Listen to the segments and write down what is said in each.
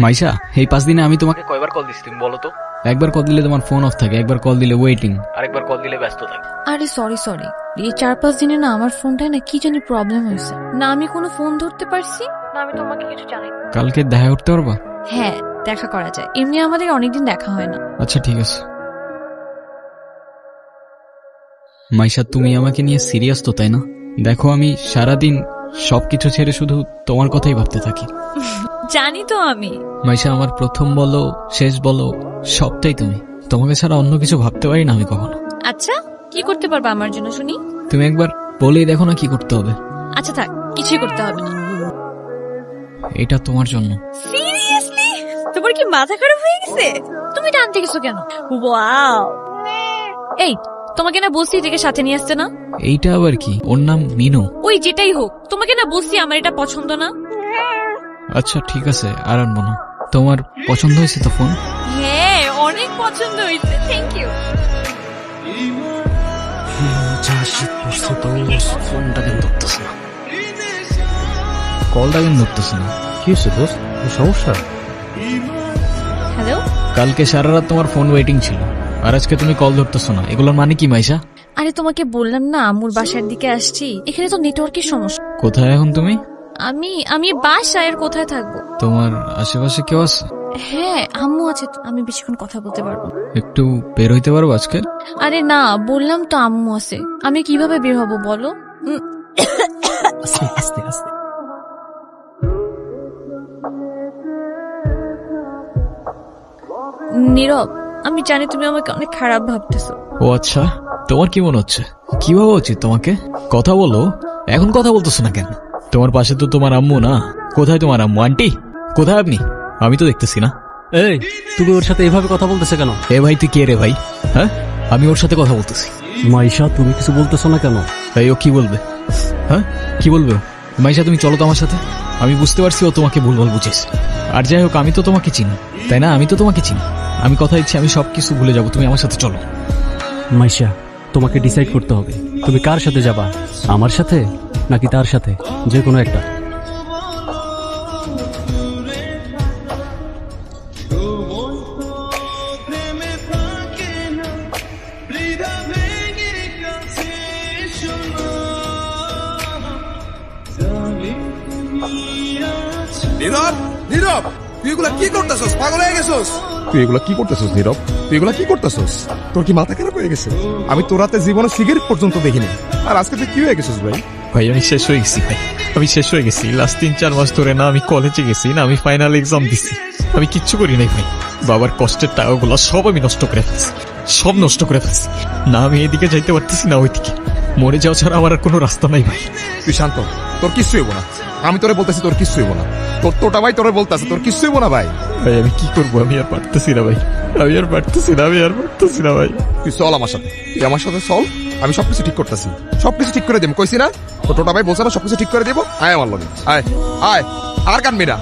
মাইশা, এই 5 দিনে আমি তোমাকে কয়বার কল দিছি তুমি বলো তো? একবার কল দিলে তোমার ফোন অফ থাকে, একবার কল দিলে ওয়েটিং, আরেকবার কল দিলে ব্যস্ত থাকে। আরে সরি এই 4-5 দিনে না আমার ফোনটায় না কি জানি প্রবলেম হয়েছে, না আমি কোনো ফোন ধরতে পারছি না আমি তোমাকে কিছু জানাই। কালকে দেখা করতে পারবা? হ্যাঁ দেখা করা যায়, এমনি আমাদের অনেকদিন দেখা হয় না। আচ্ছা ঠিক আছে। মাইশা, তুমি আমাকে নিয়ে সিরিয়াস তো তাই না? দেখো আমি সারাদিন সবকিছু ছেড়ে শুধু তোমার কথাই ভাবতে থাকি। জানি তো আমি। মাইশা, আমার প্রথম বলো শেষ বলো সবটাই তুমি। তোমাকে ছাড়া অন্য কিছু ভাবতে পারি না আমি কখনো। আচ্ছা কি করতে পারবা আমার জন্য শুনি? তুমি একবার বলেই দেখো না কি করতে হবে। আচ্ছা থাক, কিছুই করতে হবে না। এটা তোমার জন্য। সিরিয়াসলি? তোমার কি মাথা খারাপ হয়ে গেছে? তুমি টানতে গেছো কেন? ওয়াও, এই তোমাকে না বলছি এটাকে সাথে নিয়ে আসতে না। এইটা আবার কি? ওর নাম মিনু। ওই যেটাই হোক, তোমাকে না বলছি আমার এটা পছন্দ না। আচ্ছা ঠিক আছে, আর আনবো না। তোমার পছন্দ হয়েছে তো ফোন? হ্যাঁ অনেক পছন্দ হয়েছে, থ্যাংক ইউ। ফোনটা কেন ধরতেছে না, কলটা কেন ধরতেছে না? কি হয়েছে দোস্ত, সমস্যা? হ্যালো। কালকে সারা রাত তোমার ফোন ওয়েটিং ছিল, আর আজকে তুমি কল ধরতেছো না, এগুলোর মানে কি মাইশা? আরে তোমাকে বললাম না আম্মুর বাসার দিকে আসছি, এখানে তো নেটওয়ার্কের সমস্যা। কোথায় এখন তুমি? আমি বাসায়, আর কোথায় থাকবো? তোমার আশেপাশে কেউ আছে? হ্যাঁ আম্মু আছে, আমি বেশিক্ষণ কথা বলতে পারবো। একটু বের হইতে পারবো আজকে? আরে না, বললাম তো আম্মু আছে, আমি কিভাবে বের হবো বলো? আস্তে আস্তে আস্তে। নীরব, আমি জানি তুমি আমাকে অনেক খারাপ ভাবতেছো। ও আচ্ছা, তোমার কি মনে হচ্ছে? কি ভাবা উচিত তোমাকে? কথা বলো, এখন কথা বলতেছো না কেন? তোমার পাশে তো তোমার আম্মু না। কোথায় তোমার আম্মু? আন্টি কোথায় আপনি? আমি তো দেখতেছি না। এই তুমি ওর সাথে এভাবে কথা বলতেছে কেন? এ ভাই তুই কে রে ভাই? হ্যাঁ আমি ওর সাথে কথা বলতেছি। মাইশা তুমি কিছু বলতেছো না কেন? এই ও কি বলবে? হ্যাঁ কি বলবে ও? মাইশা তুমি চলো তো আমার সাথে। আমি বুঝতে পারছি ও তোমাকে ভুলভাল বুঝেছ। আর যাই হোক আমি তো তোমাকে চিনি তাই না? আমি তো তোমাকে চিনি। আমি কথা দিচ্ছি আমি সবকিছু ভুলে যাবো, তুমি আমার সাথে চলো। মাইশা তোমাকে ডিসাইড করতে হবে তুমি কার সাথে যাবা, আমার সাথে নাকি তার সাথে, যে কোনো একটা। নীরব, নীরব, তুই এগুলা কি করতেছস? পাগল হয়ে গেছস? তুই এগুলা কি করতেছস নীরব? তুই এগুলা কি করতেছস? তোর কি মাথা খারাপ হয়ে গেছে? আমি তোর হাতে জীবনে সিগারেট পর্যন্ত দেখিনি, আর আজকে তুই কি হয়ে গেছিস ভাই? ভাই আমি শেষ হয়ে গেছি ভাই, আমি শেষ হয়ে গেছি। লাস্ট 3-4 মাস ধরে না আমি কলেজে গেছি, না আমি ফাইনাল এক্সাম দিছি, আমি কিচ্ছু করি নাই ভাই। বাবার কষ্টের টাকাগুলো সব আমি নষ্ট করে ফেলছি, সব নষ্ট করে ফেলছি। না আমি এদিকে যাইতে পারতেছি না ওইদিকে, মরে যাওয়া ছাড়া আমার আর কোনো রাস্তা নাই ভাই। তুই শান্ত, তোর কিচ্ছু হইব না। আমি তোরে বলতেছি তোর কিচ্ছু হইব না। তোরটা ভাই তোরে বলতেছে তোর কিচ্ছু হইব না ভাই। ভাই আমি কি করবো, আমি আর পারতেছি না ভাই, আমি আর পারতেছি না, আমি আর পারতেছি না ভাই। তুই চল আমার সাথে, তুই আমার সাথে চল, আমি সবকিছু ঠিক করতেছি, সবকিছু ঠিক করে দেব। কইছি না তোর টোটা ভাই বলছে না সবকিছু ঠিক করে দেবো। আয় আমার লগে, আয় আয়, আর কানবি না।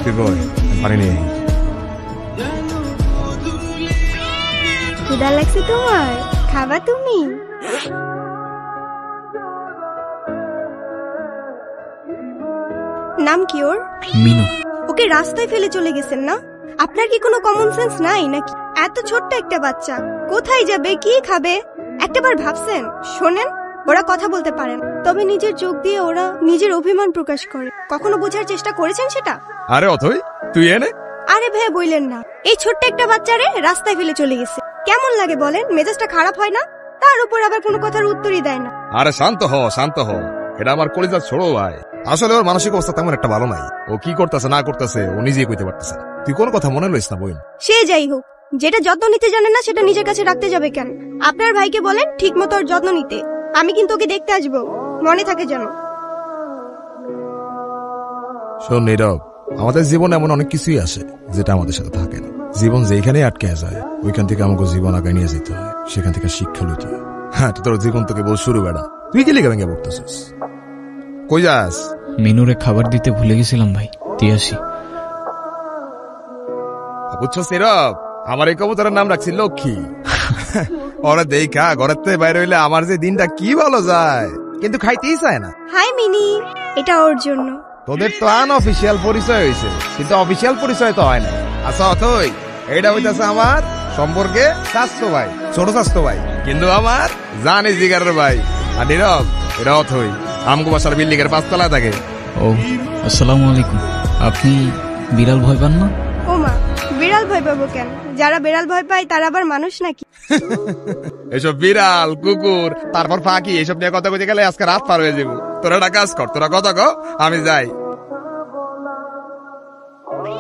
তুই বল পানি নিয়ে। ক্ষুধা লাগছে তোমার? খাবা তুমি? নাম কি ওর? মিনু। ওকে রাস্তায় ফেলে চলে গেছেন না? আপনার কি কোনো কমন সেন্স নাই নাকি? এত ছোট্ট একটা বাচ্চা কোথায় যাবে, কি খাবে, একটাবার ভাবছেন? শোনেন, ওরা কথা বলতে পারেন, তবে নিজের চোখ দিয়ে ওরা নিজের অভিমান প্রকাশ করে। কখনো বোঝার চেষ্টা করেছেন সেটা? আরে অথই তুই এনে। আরে ভাই বললেন না, এই ছোট্ট একটা বাচ্চারে রাস্তায় ফেলে চলে গেছে, কেমন লাগে বলেন? মেজাজটা খারাপ হয় না? তার উপর আবার কোনো কথার উত্তরই দেয় না। আরে শান্ত হ, শান্ত হ, এটা আমার কলিজার ছোড়ো ভাই। আসলে ওর মানসিক অবস্থা তেমন একটা ভালো নাই। ও কি করতেছে না করতেছে ও নিজেই কইতে পারতেছে না। তুই কোন কথা মনে লইস না বোন। সে যাই হোক, যেটা যত্ন নিতে জানে না সেটা নিজের কাছে রাখতে যাবে কেন? আপনার ভাইকে বলেন ঠিক মতো ওর যত্ন নিতে। আমি কিন্তু ওকে দেখতে আসবো, মনে থাকে যেন। শোন নীরব, আমাদের জীবনে এমন অনেক কিছুই আসে যেটা আমাদের সাথে থাকে না। জীবন যেখানেই আটকে যায় ওইখান থেকে আমাকে জীবন আগে নিয়ে যেতে হয়, সেখান থেকে শিক্ষা লইতে হয়। হ্যাঁ তোর জীবন তোকে বল শুরু বেড়া, তুই কি লিখে ভেঙে পড়তেছিস? কই যাস? মিনুরে খাবার দিতে ভুলে গেছিলাম ভাই, দিয়ে আসি। বুঝছো নীরব, আমার এই কবুতরের নাম রাখছি লক্ষ্মী। ওরা দেখা ঘরের থেকে বাইরে হইলে আমার যে দিনটা কি ভালো যায়, কিন্তু খাইতেই চায় না। হাই মিনি, এটা ওর জন্য। তোদের তো আনঅফিসিয়াল পরিচয় হয়েছে, কিন্তু অফিসিয়াল পরিচয় তো হয় না। আচ্ছা অথই, এইটা হইতাছে আমার সম্পর্কে স্বাস্থ্য ভাই, ছোট স্বাস্থ্য ভাই, কিন্তু আমার জানি জিগারের ভাই। আর নীরব, এটা অথই আমগো বাসার বিল্ডিং এর 5 তলায় থাকে। ও আসসালামু আলাইকুম। আপনি বিড়াল ভয় পান না? ও মা, বিড়াল ভয় পাবো কেন? যারা বিড়াল ভয় পায় তারা আবার মানুষ নাকি? এসব বিড়াল কুকুর তারপর ফাঁকি এসব নিয়ে কথা কইতে গেলে আজকে রাত পার হয়ে যাবো। তোরা একটা কাজ কর, তোরা কথা কও, আমি যাই।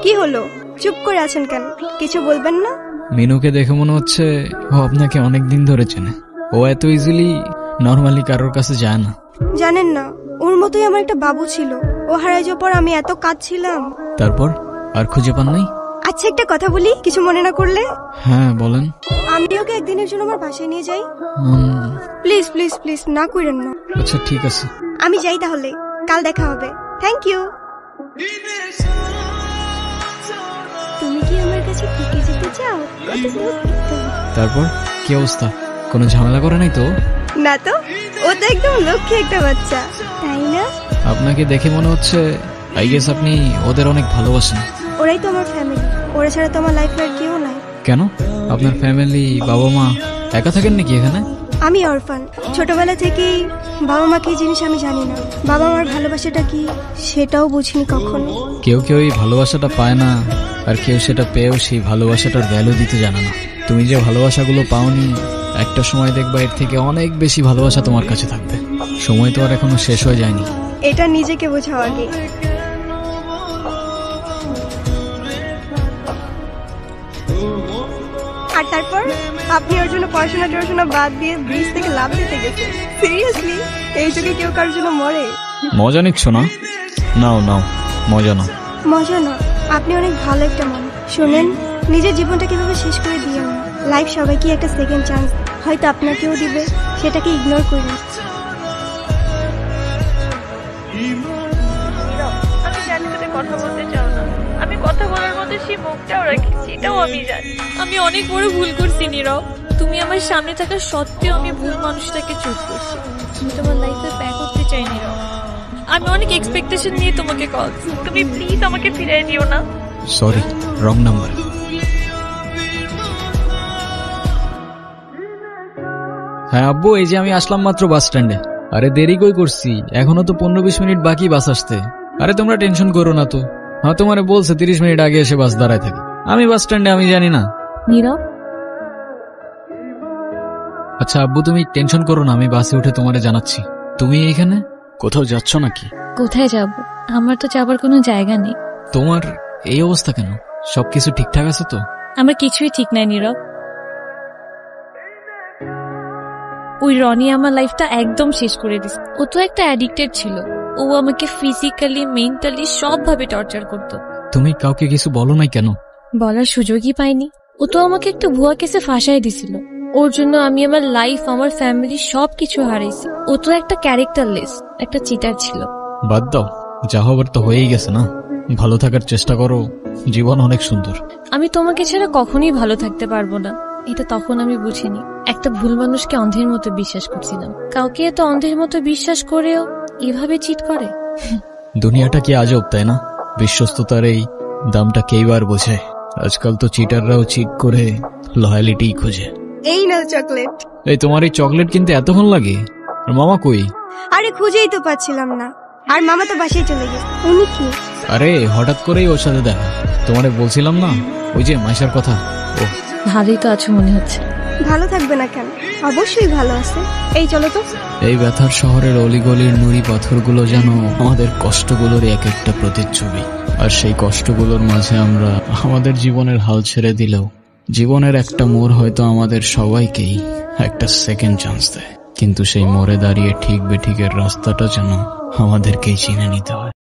কি হলো, চুপ করে আছেন কেন? কিছু বলবেন না? মিনুকে দেখে মনে হচ্ছে ও আপনাকে অনেক দিন ধরে চেনে। ও এত ইজিলি নর্মালি কারোর কাছে যায় না। জানেন না, ওর মতোই আমার একটা বাবু ছিল। ও হারাই যাওয়ার পর আমি এত কাঁদছিলাম। তারপর আর খুঁজে পান নাই? আচ্ছা একটা কথা বলি, কিছু মনে না করলে? হ্যাঁ বলেন। আমি ওকে একদিনের জন্য আমার বাসায় নিয়ে যাই। প্লিজ প্লিজ প্লিজ, না করেন না। আচ্ছা ঠিক আছে। আমি যাই তাহলে, কাল দেখা হবে। Thank you. তুমি কি আমার কাছে থেকে যেতে চাও? তারপর কি অবস্থা? কোনো ঝামেলা করে নাই তো? না তো, ও তো একদম লক্ষ্মী একটা বাচ্চা, তাই না? আপনাকে দেখে মনে হচ্ছে আই গেস আপনি ওদের অনেক ভালোবাসেন। ওরাই তো আমার ফ্যামিলি, ওরা ছাড়া তো আমার লাইফে আর কেউ নাই। কেন? আপনার ফ্যামিলি, বাবা মা একা থাকেন নাকি এখানে? আমি অরফান, ছোটবেলা থেকেই বাবা মা কি জিনিস আমি জানি না। বাবা মার ভালোবাসাটা কি সেটাও বুঝিনি কখনো। কেউ কেউ এই ভালোবাসাটা পায় না, আর কেউ সেটা পেয়েও সেই ভালোবাসাটার ভ্যালু দিতে জানে না। তুমি যে ভালোবাসাগুলো পাওনি, একটা সময় দেখবা এর থেকে অনেক বেশি ভালোবাসা তোমার কাছে থাকবে। সময় তো আর এখনো শেষ হয়ে যায়নি। এটা নিজেকে বোঝাও আগে। আর তারপর আপনি ওর জন্য পড়াশোনা বাদ দিয়ে ব্রিজ থেকে লাফ দিতে গেছেন? সিরিয়াসলি? এই যুগে কেউ কারোর জন্য মরে? মজা নিচ্ছ না? নাও নাও, মজা নাও। মজা না, আপনি অনেক ভালো একটা মানুষ। শুনেন, নিজের জীবনটা কিভাবে শেষ করে দিও না। লাইফ সবাইকে একটা সেকেন্ড চান্স, হয়তো আপনাকেও দিবে, সেটাকে ইগনোর করুন। আমি জানি তুমি কথা বলতে চাও না, আমি কথা বলার মধ্যে সেই মুখটাও রাখছি, এটাও আমি জানি। আমি অনেক বড় ভুল করছি নীরব। তুমি আমার সামনে থাকা সত্ত্বেও আমি ভুল মানুষটাকে চুজ করছি। আমি তোমার লাইফে ব্যাক করতে চাই নীরব। আমি অনেক এক্সপেকটেশন নিয়ে তোমাকে কল। তুমি প্লিজ আমাকে ফিরিয়ে দিও না। Sorry, wrong number. হ্যাঁ আব্বু, এই যে আমি আসলাম মাত্র বাস স্ট্যান্ডে। আরে দেরি কই করছি, এখনো তো 15-20 মিনিট বাকি বাস আসতে। আরে তোমরা টেনশন করো না তো। হ্যাঁ তোমারে বলছে 30 মিনিট আগে এসে বাস দাঁড়ায় থাকে। আমি বাস স্ট্যান্ডে, আমি জানি না। নীরব, আচ্ছা আব্বু তুমি টেনশন করো না, আমি বাসে উঠে তোমারে জানাচ্ছি। তুমি এইখানে কোথাও যাচ্ছ নাকি? কোথায় যাব? আমার তো যাবার কোনো জায়গা নেই। তোমার এই অবস্থা কেন? সবকিছু ঠিকঠাক আছে তো? আমার কিছুই ঠিক নাই নীরব। ওই রনি আমার লাইফটা একদম শেষ করে দিছে। ও তো একটা অ্যাডিক্টেড ছিল। ও আমাকে ফিজিক্যালি, মেন্টালি সবভাবে টর্চার করতো। তুমি কাউকে কিছু বলো নাই কেন? বলার সুযোগই পাইনি। ও তো আমাকে একটা ভুয়া কেসে ফাঁসাই দিছিল। ওর জন্য আমি আমার লাইফ, আমার ফ্যামিলি সবকিছু হারাইছি। ও তো একটা ক্যারেক্টারলেস, একটা চিটার ছিল। বাদ দাও, যা হবার তো হয়েই গেছে না। ভালো থাকার চেষ্টা করো, জীবন অনেক সুন্দর। আমি তোমাকে ছাড়া কখনোই ভালো থাকতে পারবো না, এটা তখন আমি বুঝিনি। একটা ভুল মানুষকে অন্ধের মতো বিশ্বাস করছিলাম। কাউকে এত অন্ধের মতো বিশ্বাস করেও এভাবে চিট করে। দুনিয়াটা কি আজব, তাই না? বিশ্বস্ততার এই দামটা কেইবার বোঝে। আজকাল তো চিটাররাও চিট করে লয়ালিটি খোঁজে। এই নাও চকলেট। এই তোমার এই চকলেট কিনতে এতক্ষণ লাগে? আর মামা কই? আরে খুঁজেই তো পাচ্ছিলাম না। আর মামা তো বাসায় চলে গেছে। উনি কি? আরে হঠাৎ করেই ওর সাথে দেখা। তোমারে বলছিলাম না, ওই যে মাইশার কথা। ও ভালোই তো আছো মনে হচ্ছে। ভালো থাকবে না কেন? অবশ্যই ভালো আছে। এই চলো তো। এই ব্যথার শহরের অলিগলির নুড়ি পাথরগুলো যেন আমাদের কষ্টগুলোর এক একটা প্রতিচ্ছবি। আর সেই কষ্টগুলোর মাঝে আমরা আমাদের জীবনের হাল ছেড়ে দিলেও জীবনের একটা মোড় হয়তো আমাদের সবাইকেই একটা সেকেন্ড চান্স দেয়। কিন্তু সেই মোড়ে দাঁড়িয়ে ঠিক বেঠিকের রাস্তাটা যেন আমাদেরকেই চিনে নিতে হয়।